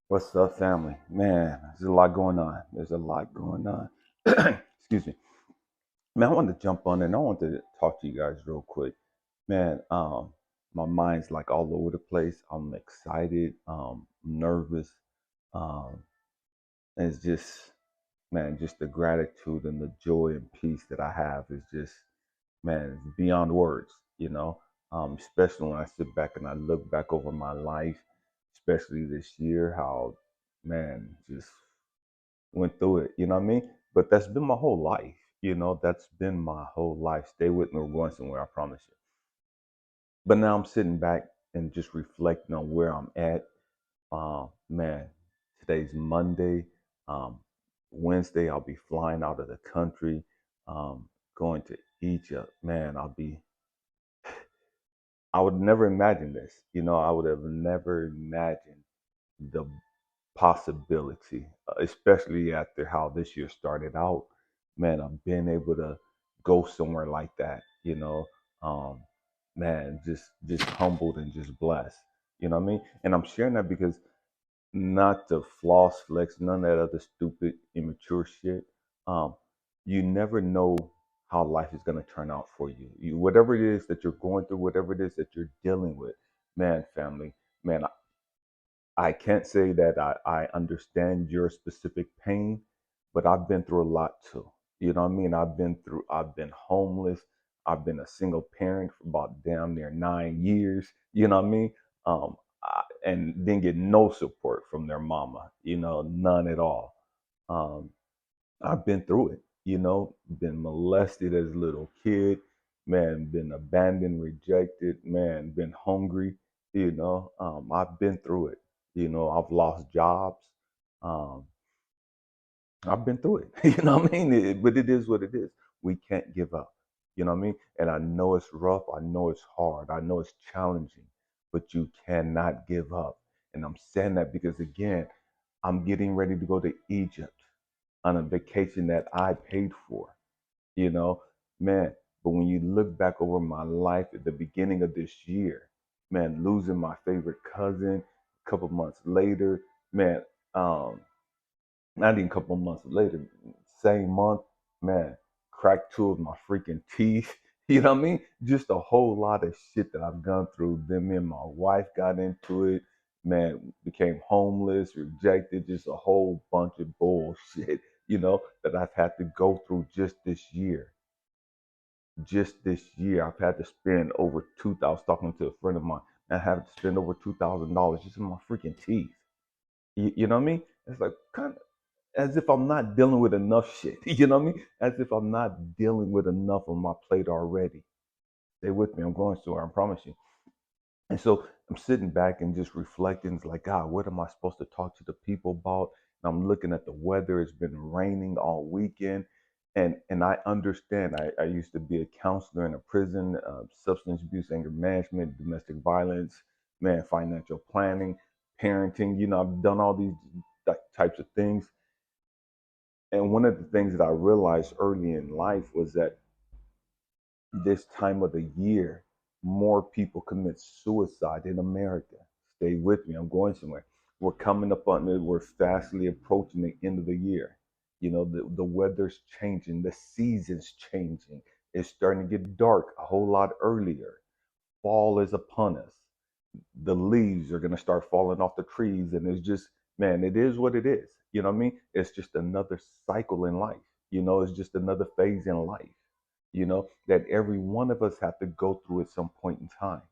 What's up, family? Man, there's a lot going on. There's a lot going on. Excuse me. Man, I wanted to jump on and I wanted to talk to you guys real quick. Man, my mind's like all over the place. I'm excited, nervous. Um, and it's just, man, just the gratitude and the joy and peace that I have is just, man, it's beyond words, you know. Especially when I sit back and I look back over my life, especially this year, how, man, just went through it, you know what I mean? But that's been my whole life, that's been my whole life. Stay with me, we're going somewhere, I promise you. But now I'm sitting back and just reflecting on where I'm at. Man, today's Monday. Um, Wednesday, I'll be flying out of the country, going to Egypt. Man, I would never imagine this. I would have never imagined the possibility, especially after how this year started out. Man, I've been able to go somewhere like that. Um, man, just humbled and just blessed. You know what I mean? And I'm sharing that because not to floss flex, none of that other stupid, immature shit. Um, you never know how life is gonna turn out for you. Whatever it is that you're going through, whatever it is that you're dealing with, man, family, man, I can't say that I understand your specific pain, but I've been through a lot too. You know what I mean? I've been homeless. I've been a single parent for about damn near 9 years. You know what I mean? And didn't get no support from their mama, none at all. Um, I've been through it, been molested as a little kid, man, been abandoned, rejected, man, been hungry, I've been through it. I've lost jobs. Um, I've been through it. You know what I mean? But it is what it is. We can't give up. You know what I mean? And I know it's rough. I know it's hard. I know it's challenging, but you cannot give up. And I'm saying that because, again, I'm getting ready to go to Egypt on a vacation that I paid for, you know, man. But when you look back over my life at the beginning of this year, man, losing my favorite cousin a couple months later, man, um, not even a couple months later, same month, man, cracked two of my freaking teeth. You know what I mean? Just a whole lot of shit that I've gone through. Then me and my wife got into it. Man, became homeless, rejected, just a whole bunch of bullshit, that I've had to go through just this year. Just this year, I've had to spend over 2,000. I was talking to a friend of mine. I had to spend over $2,000 just in my freaking teeth. You know what I mean? It's like kind of as if I'm not dealing with enough shit. You know what I mean? As if I'm not dealing with enough on my plate already. Stay with me. I'm going somewhere. I promise you. And so I'm sitting back and just reflecting. It's like, God, what am I supposed to talk to the people about? And I'm looking at the weather. It's been raining all weekend. And I understand. I used to be a counselor in a prison, substance abuse, anger management, domestic violence, man, financial planning, parenting. I've done all these types of things. And one of the things that I realized early in life was that this time of the year, more people commit suicide in America. Stay with me, I'm going somewhere. We're coming up on it, we're fastly approaching the end of the year. The weather's changing, the season's changing. It's starting to get dark a whole lot earlier. Fall is upon us. The leaves are going to start falling off the trees, and it's just, man, it is what it is. You know what I mean? It's just another cycle in life. It's just another phase in life, that every one of us have to go through at some point in time.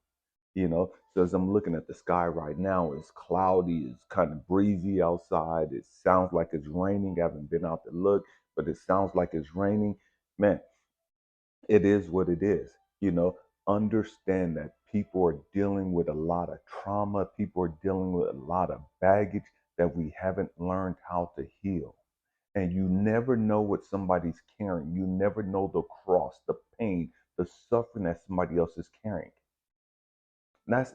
So as I'm looking at the sky right now, it's cloudy, it's kind of breezy outside. It sounds like it's raining. I haven't been out to look, but it sounds like it's raining. Man, it is what it is. you know Understand that people are dealing with a lot of trauma. People are dealing with a lot of baggage that we haven't learned how to heal. And you never know what somebody's carrying. You never know the cross, the pain, the suffering that somebody else is carrying.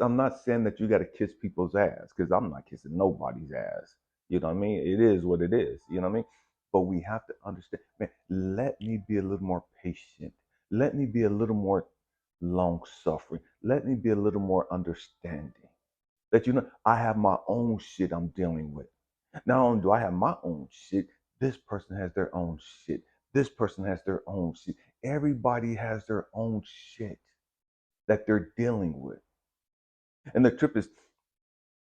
I'm not saying that you got to kiss people's ass, because I'm not kissing nobody's ass. You know what I mean? It is what it is. You know what I mean? But we have to understand, man, let me be a little more patient. Let me be a little more long suffering. Let me be a little more understanding. That I have my own shit I'm dealing with. Not only do I have my own shit, this person has their own shit. This person has their own shit. Everybody has their own shit that they're dealing with. And the trip is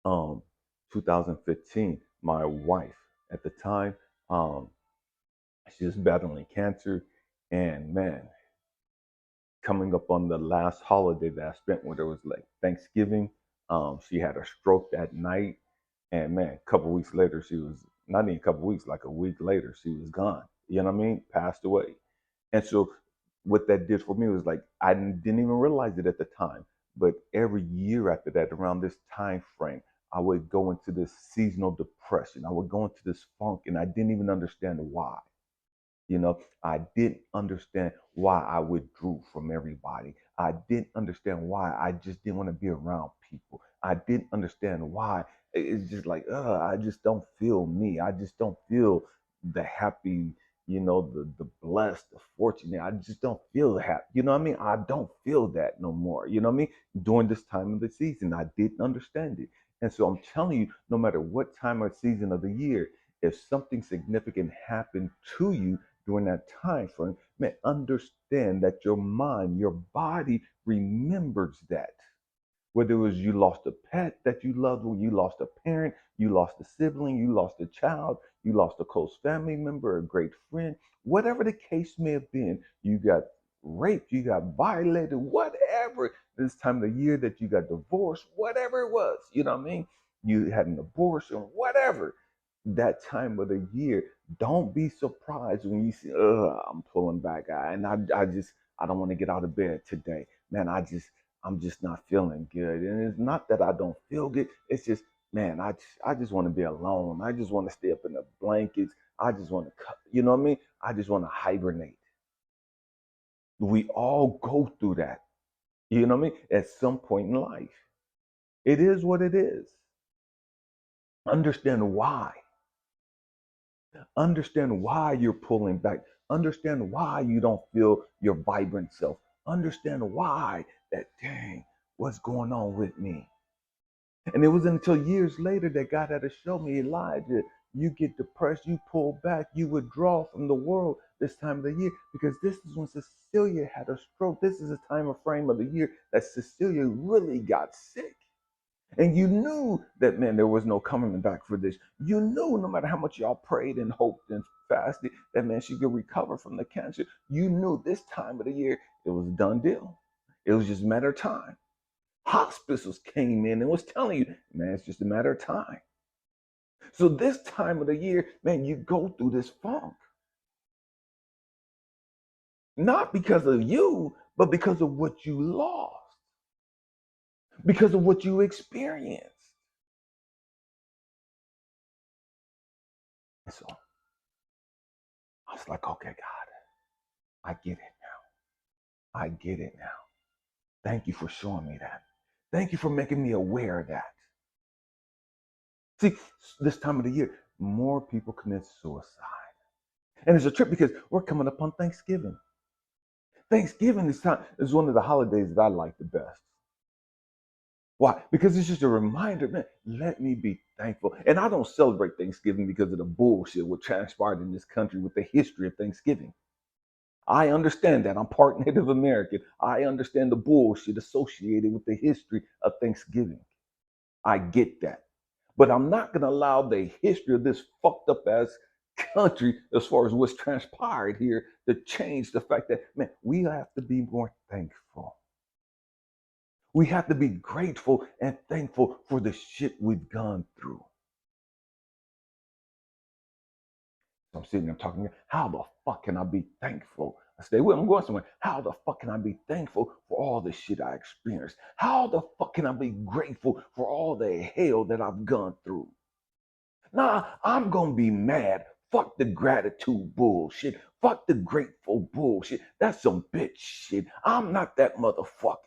um 2015. My wife at the time, um, she was battling cancer, and man, coming up on the last holiday that I spent with her was like Thanksgiving. She had a stroke that night, and man, a couple weeks later, she was not even a couple weeks, like a week later, she was gone. You know what I mean? Passed away. And so, what that did for me was like I didn't even realize it at the time, but every year after that, around this time frame, I would go into this seasonal depression. I would go into this funk, and I didn't even understand why. I didn't understand why I withdrew from everybody. I didn't understand why I just didn't want to be around people. I didn't understand why it's just like, I just don't feel me. I just don't feel the happy, the blessed, the fortunate. I just don't feel happy. You know what I mean? I don't feel that no more. You know what I mean? During this time of the season, I didn't understand it. And so I'm telling you, no matter what time or season of the year, if something significant happened to you during that time frame, man, understand that your mind, your body remembers that. Whether it was you lost a pet that you loved, or you lost a parent, you lost a sibling, you lost a child, you lost a close family member, a great friend, whatever the case may have been, you got raped, you got violated, whatever, this time of the year that you got divorced, whatever it was, you know what I mean? You had an abortion, whatever, that time of the year, don't be surprised when you see, I'm pulling back, and I don't want to get out of bed today, man. I'm just not feeling good. And it's not that I don't feel good. It's just, man, I just want to be alone. I just want to stay up in the blankets. I just want to, you know what I mean? I just want to hibernate. We all go through that. You know what I mean? At some point in life. It is what it is. Understand why. Understand why you're pulling back. Understand why you don't feel your vibrant self. Understand why that, dang, what's going on with me? And it was until years later that God had to show me, Elijah, you get depressed, you pull back, you withdraw from the world this time of the year, because this is when Cecilia had a stroke. This is the time of frame of the year that Cecilia really got sick. And you knew that, man, there was no coming back for this. You knew no matter how much y'all prayed and hoped and fasted, that, man, she could recover from the cancer. You knew this time of the year, it was a done deal. It was just a matter of time. Hospitals came in and was telling you, man, it's just a matter of time. So this time of the year, man, you go through this funk. Not because of you, but because of what you lost, because of what you experienced. And so I was like, okay, God, I get it now. I get it now. Thank you for showing me that. Thank you for making me aware of that. See, this time of the year, more people commit suicide. And it's a trip because we're coming up on Thanksgiving. Thanksgiving is one of the holidays that I like the best. Why? Because it's just a reminder, man, let me be thankful. And I don't celebrate Thanksgiving because of the bullshit what transpired in this country with the history of Thanksgiving. I understand that. I'm part Native American. I understand the bullshit associated with the history of Thanksgiving. I get that. But I'm not going to allow the history of this fucked up ass country, as far as what's transpired here, to change the fact that, man, we have to be more thankful. We have to be grateful and thankful for the shit we've gone through. So I'm sitting there talking, how the fuck can I be thankful? I say, well, I'm going somewhere. How the fuck can I be thankful for all the shit I experienced? How the fuck can I be grateful for all the hell that I've gone through? Nah, I'm going to be mad. Fuck the gratitude bullshit. Fuck the grateful bullshit. That's some bitch shit. I'm not that motherfucker.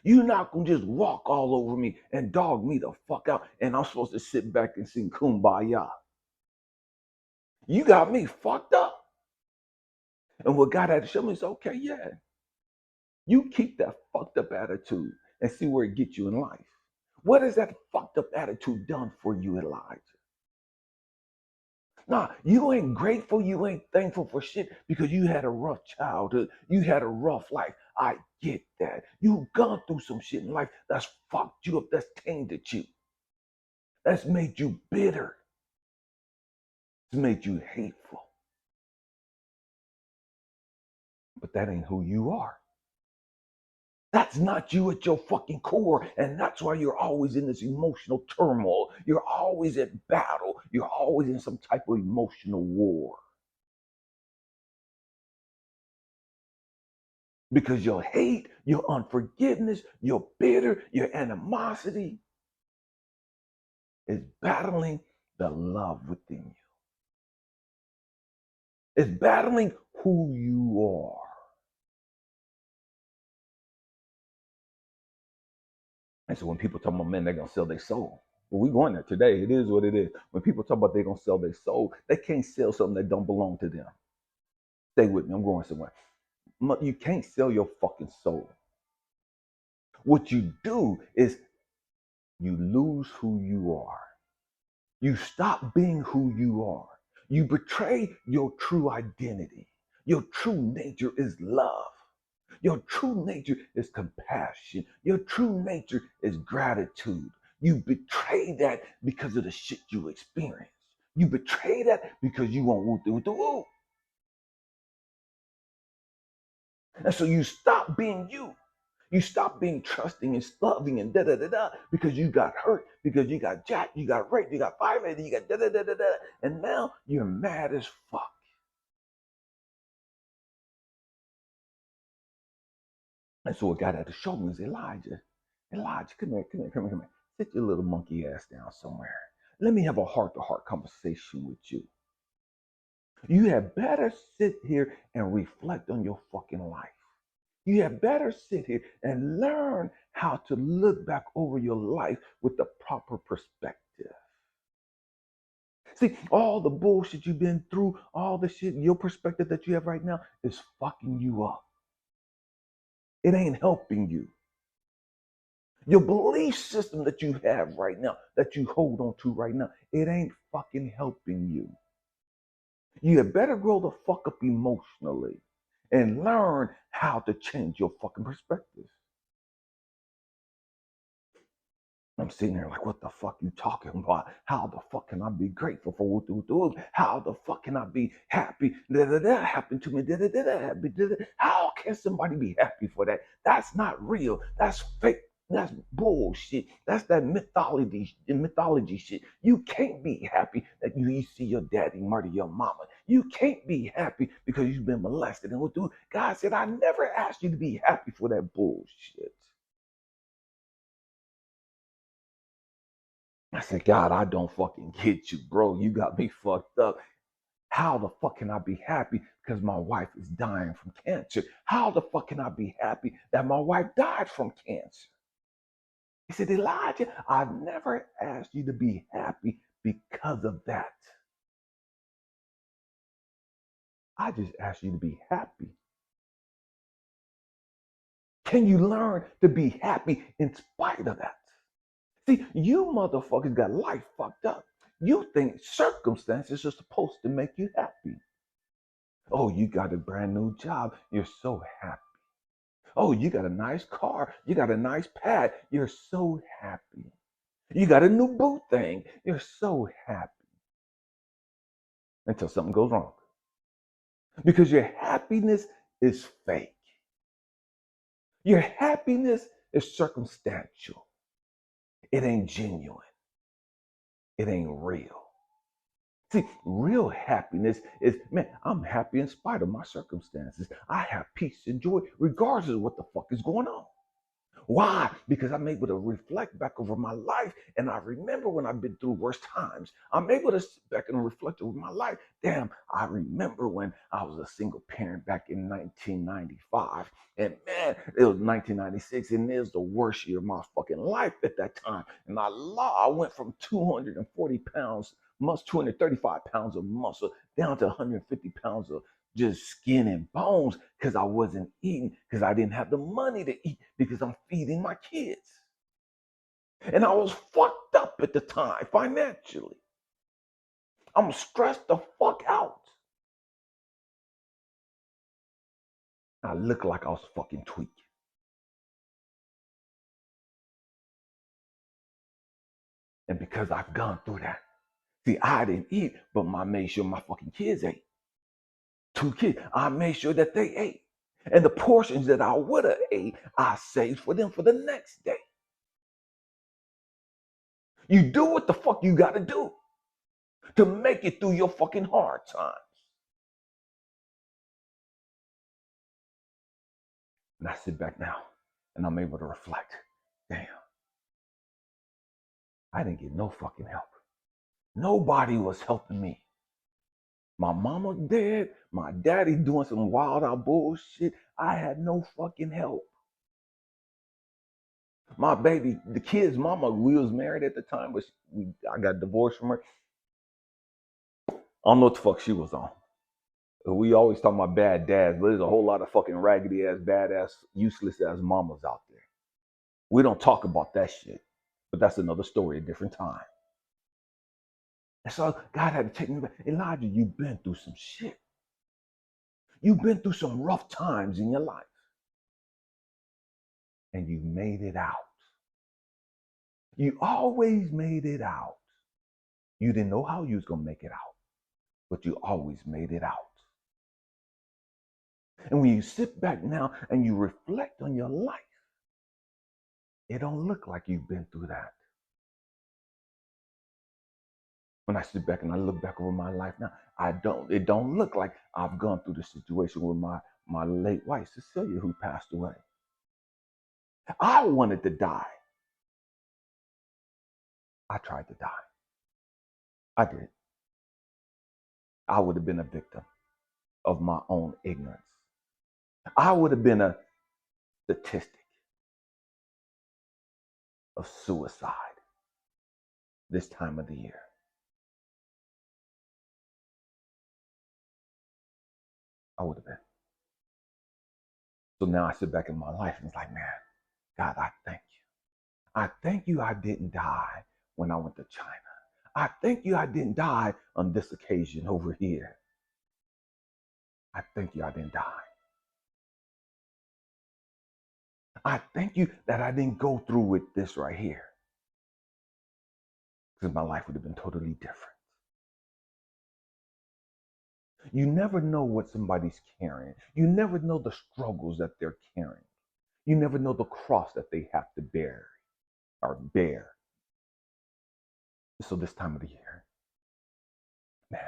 You're not gonna just walk all over me and dog me the fuck out, and I'm supposed to sit back and sing kumbaya. You got me fucked up. And what God had to show me is, okay, yeah, you keep that fucked up attitude and see where it gets you in life. What has that fucked up attitude done for you, Elijah? Nah, you ain't grateful, you ain't thankful for shit because you had a rough childhood. You had a rough life. I get that. You've gone through some shit in life that's fucked you up, that's tainted you, that's made you bitter, it's made you hateful. But that ain't who you are. That's not you at your fucking core. And that's why you're always in this emotional turmoil. You're always at battle. You're always in some type of emotional war. Because your hate, your unforgiveness, your bitter, your animosity is battling the love within you. It's battling who you are. And so when people talk about men, they're going to sell their soul. Well, we're going there today. It is what it is. When people talk about they're going to sell their soul, they can't sell something that don't belong to them. Stay with me. I'm going somewhere. You can't sell your fucking soul. What you do is you lose who you are. You stop being who you are. You betray your true identity. Your true nature is love. Your true nature is compassion. Your true nature is gratitude. You betray that because of the shit you experienced. You betray that because you want woo. And so you stop being you. You stop being trusting and loving and da da da da because you got hurt, because you got jacked, you got raped, you got violated, you got da da da da da, and now you're mad as fuck. And so what God had to show me is Elijah, come here. Sit your little monkey ass down somewhere. Let me have a heart-to-heart conversation with you. You had better sit here and reflect on your fucking life. You had better sit here and learn how to look back over your life with the proper perspective. See, all the bullshit you've been through, all the shit, your perspective that you have right now is fucking you up. It ain't helping you. Your belief system that you have right now, that you hold on to right now, it ain't fucking helping you. You had better grow the fuck up emotionally and learn how to change your fucking perspective. I'm sitting there like, what the fuck you talking about? How the fuck can I be grateful for what? How the fuck can I be happy? That happened to me. That happened. How can somebody be happy for that? That's not real. That's fake. That's bullshit. That's that mythology shit. You can't be happy that you see your daddy murder your mama. You can't be happy because you've been molested. And what do God said, I never asked you to be happy for that bullshit. I said, God, I don't fucking get you, bro. You got me fucked up. How the fuck can I be happy because my wife is dying from cancer? How the fuck can I be happy that my wife died from cancer? He said, Elijah, I've never asked you to be happy because of that. I just asked you to be happy. Can you learn to be happy in spite of that? See, you motherfuckers got life fucked up. You think circumstances are supposed to make you happy. Oh, you got a brand new job. You're so happy. Oh, you got a nice car. You got a nice pad. You're so happy. You got a new boo thing. You're so happy. Until something goes wrong. Because your happiness is fake. Your happiness is circumstantial. It ain't genuine. It ain't real. See, real happiness is, man, I'm happy in spite of my circumstances. I have peace and joy regardless of what the fuck is going on. Why? Because I'm able to reflect back over my life and I remember when I've been through worse times. I'm able to sit back and reflect over my life. Damn, I remember when I was a single parent back in 1995. And man, it was 1996 and it was the worst year of my fucking life at that time. And I went from 240 pounds, 235 pounds of muscle down to 150 pounds of just skin and bones because I wasn't eating, because I didn't have the money to eat, because I'm feeding my kids. And I was fucked up at the time financially. I'm stressed the fuck out. I looked like I was fucking tweaking. And because I've gone through that, see, I didn't eat, but I made sure my fucking kids ate. 2 kids, I made sure that they ate. And the portions that I would have ate, I saved for them for the next day. You do what the fuck you gotta do to make it through your fucking hard times. And I sit back now and I'm able to reflect. Damn, I didn't get no fucking help. Nobody was helping me. My mama dead, my daddy doing some wild out bullshit. I had no fucking help. My baby, the kid's mama, we was married at the time, but I got divorced from her. I don't know what the fuck she was on. We always talk about bad dads, but there's a whole lot of fucking raggedy ass, badass, useless ass mamas out there. We don't talk about that shit, but that's another story, a different time. And so God had to take me back. Elijah, you've been through some shit. You've been through some rough times in your life. And you made it out. You always made it out. You didn't know how you was going to make it out, but you always made it out. And when you sit back now and you reflect on your life, it don't look like you've been through that. When I sit back and I look back over my life now, it don't look like I've gone through the situation with my late wife, Cecilia, who passed away. I wanted to die. I tried to die. I did. I would have been a victim of my own ignorance. I would have been a statistic of suicide this time of the year. I would have been. So now I sit back in my life and it's like, man, God, I thank you. I thank you I didn't die when I went to China. I thank you I didn't die on this occasion over here. I thank you I didn't die. I thank you that I didn't go through with this right here. Because my life would have been totally different. You never know what somebody's carrying. You never know the struggles that they're carrying. You never know the cross that they have to bear. So this time of the year, man,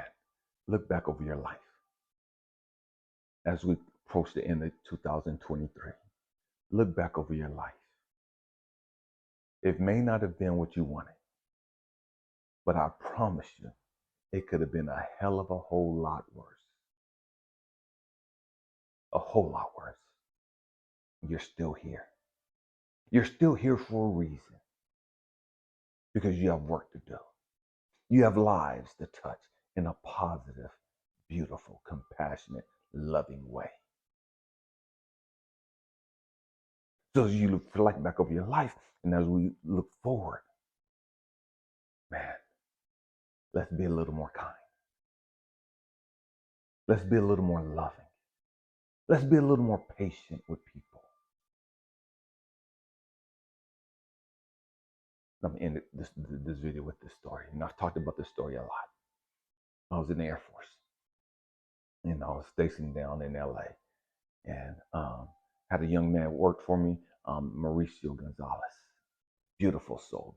look back over your life. As we approach the end of 2023, look back over your life. It may not have been what you wanted, but I promise you, it could have been a hell of a whole lot worse. A whole lot worse. You're still here. You're still here for a reason. Because you have work to do. You have lives to touch in a positive, beautiful, compassionate, loving way. So as you reflect back over your life, and as we look forward, man, let's be a little more kind. Let's be a little more loving. Let's be a little more patient with people. Let me end this video with this story. And I've talked about this story a lot. I was in the Air Force. And I was stationed down in LA. And had a young man work for me, Mauricio Gonzalez. Beautiful soul,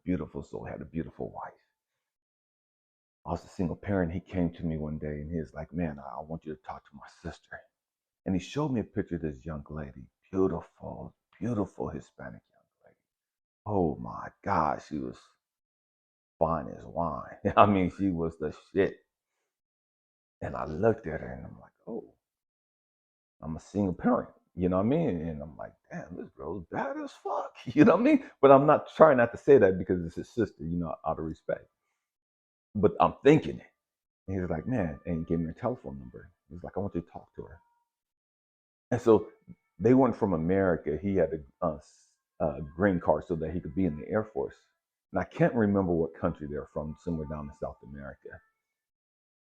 had a beautiful wife. I was a single parent. He came to me one day and he was like, man, I want you to talk to my sister. And he showed me a picture of this young lady, beautiful, beautiful Hispanic young lady. Oh my God, she was fine as wine. I mean, she was the shit. And I looked at her and I'm like, oh, I'm a single parent. You know what I mean? And I'm like, damn, this girl's bad as fuck. You know what I mean? But I'm not trying not to say that because it's his sister, out of respect. But I'm thinking it. And he was like, man, and he gave me a telephone number. He was like, I want you to talk to her. And so they weren't from America. He had a green card so that he could be in the Air Force. And I can't remember what country they're from, somewhere down in South America.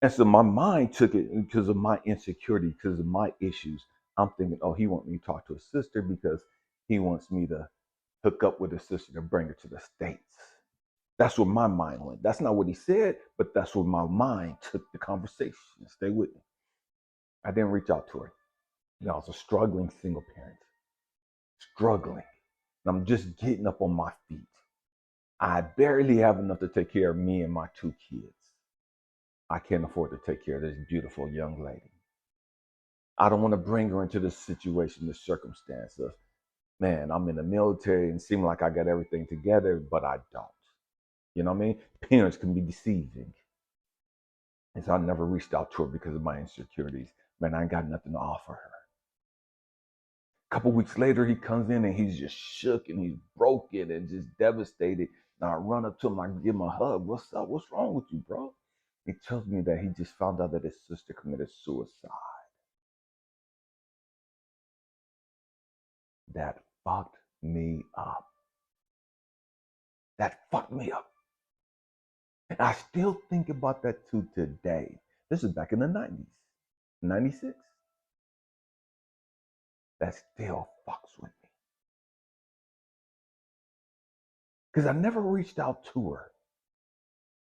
And so my mind took it because of my insecurity, because of my issues. I'm thinking, oh, he wants me to talk to a sister because he wants me to hook up with a sister to bring her to the States. That's where my mind went. That's not what he said, but that's where my mind took the conversation. Stay with me. I didn't reach out to her. You know, I was a struggling single parent, struggling. And I'm just getting up on my feet. I barely have enough to take care of me and my 2 kids. I can't afford to take care of this beautiful young lady. I don't want to bring her into this situation, this circumstance of, man, I'm in the military and seem like I got everything together, but I don't. You know what I mean? Parents can be deceiving. And so I never reached out to her because of my insecurities. Man, I ain't got nothing to offer her. A couple weeks later, he comes in and he's just shook and he's broken and just devastated. And I run up to him, I give him a hug. What's up? What's wrong with you, bro? He tells me that he just found out that his sister committed suicide. That fucked me up. That fucked me up. And I still think about that to today. This is back in the 90s, 96. That still fucks with me. Because I never reached out to her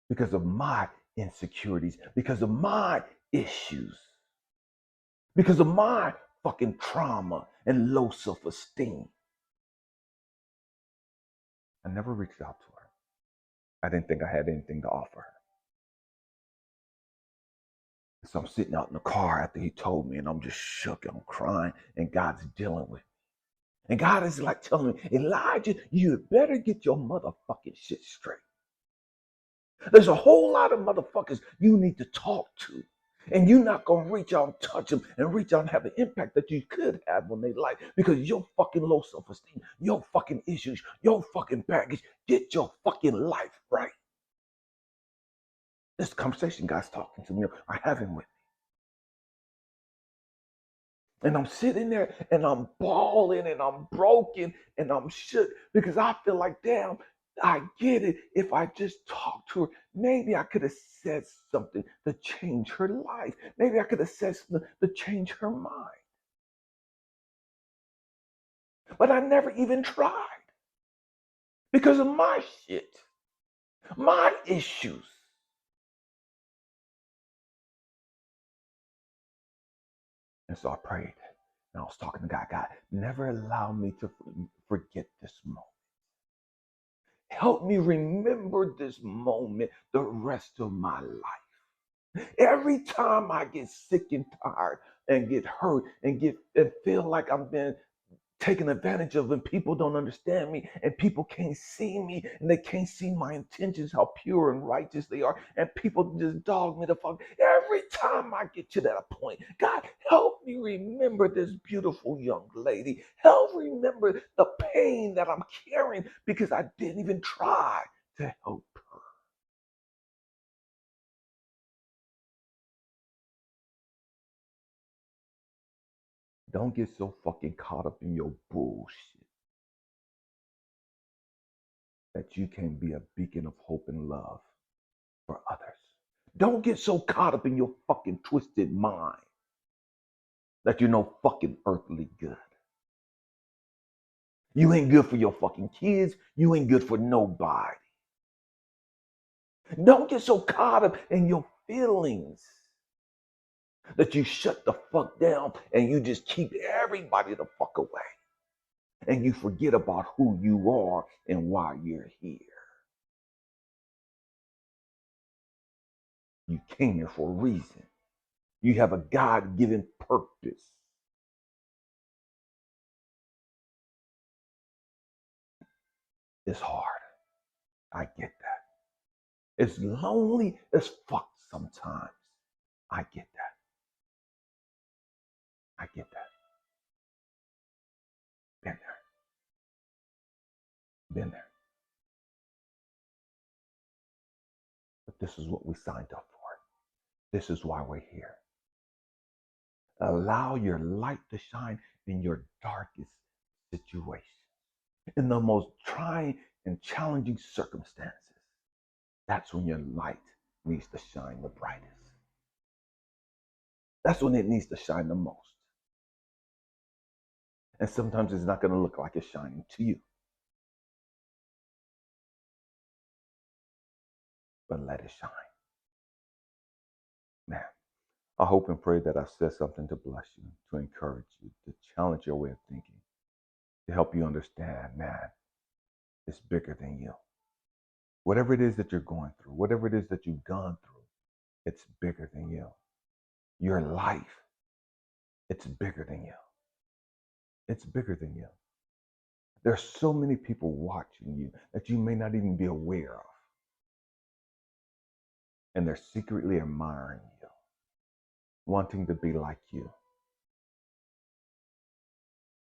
because of my insecurities, because of my issues, because of my fucking trauma and low self-esteem. I never reached out to her. I didn't think I had anything to offer her. So I'm sitting out in the car after he told me, and I'm just shook and I'm crying, and God's dealing with me. And God is like telling me, Elijah, you better get your motherfucking shit straight. There's a whole lot of motherfuckers you need to talk to. And you're not going to reach out and touch them and reach out and have the impact that you could have on their life because your fucking low self-esteem, your fucking issues, your fucking baggage. Get your fucking life right. This conversation God's talking to me, I have him with me. And I'm sitting there and I'm bawling and I'm broken and I'm shook because I feel like, damn, I get it. If I just talked to her, maybe I could have said something to change her life. Maybe I could have said something to change her mind. But I never even tried because of my shit, my issues. And so I prayed and I was talking to God, never allow me to forget this moment. Help me remember this moment the rest of my life. Every time I get sick and tired and get hurt and feel like I'm being taken advantage of and people don't understand me and people can't see me and they can't see my intentions, how pure and righteous they are, and people just dog me the fuck. Every time I get to that point, God, help me remember this beautiful young lady. Help remember the pain that I'm carrying because I didn't even try to help her. Don't get so fucking caught up in your bullshit that you can be a beacon of hope and love for others. Don't get so caught up in your fucking twisted mind that you're no fucking earthly good. You ain't good for your fucking kids. You ain't good for nobody. Don't get so caught up in your feelings that you shut the fuck down and you just keep everybody the fuck away. And you forget about who you are and why you're here. You came here for a reason. You have a God-given purpose. It's hard. I get that. It's lonely as fuck sometimes. I get that. I get that. Been there. Been there. But this is what we signed up for. This is why we're here. Allow your light to shine in your darkest situation. In the most trying in challenging circumstances, that's when your light needs to shine the brightest. That's when it needs to shine the most. And sometimes it's not going to look like it's shining to you. But let it shine. Man, I hope and pray that I've said something to bless you, to encourage you, to challenge your way of thinking, to help you understand, man, it's bigger than you. Whatever it is that you're going through, whatever it is that you've gone through, it's bigger than you. Your life, it's bigger than you. It's bigger than you. There's so many people watching you that you may not even be aware of. And they're secretly admiring you, wanting to be like you,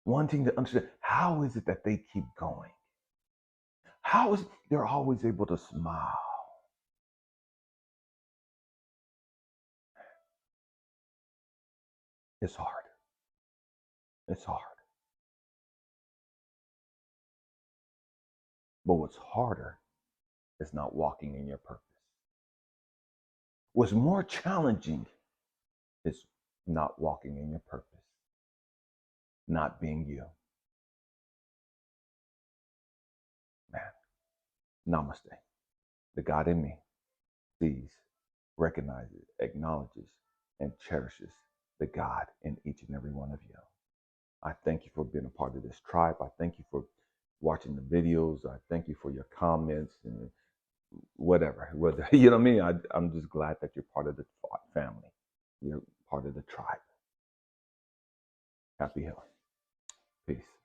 wanting to understand how is it that they keep going? How is it they're always able to smile? It's hard. It's hard. But what's harder is not walking in your purpose. What's more challenging is not walking in your purpose, not being you. Man, namaste. The God in me sees, recognizes, acknowledges, and cherishes the God in each and every one of you. I thank you for being a part of this tribe. I thank you for watching the videos. I thank you for your comments and whatever. You know what I mean? I'm just glad that you're part of the family. You're part of the tribe. Happy healing. Peace.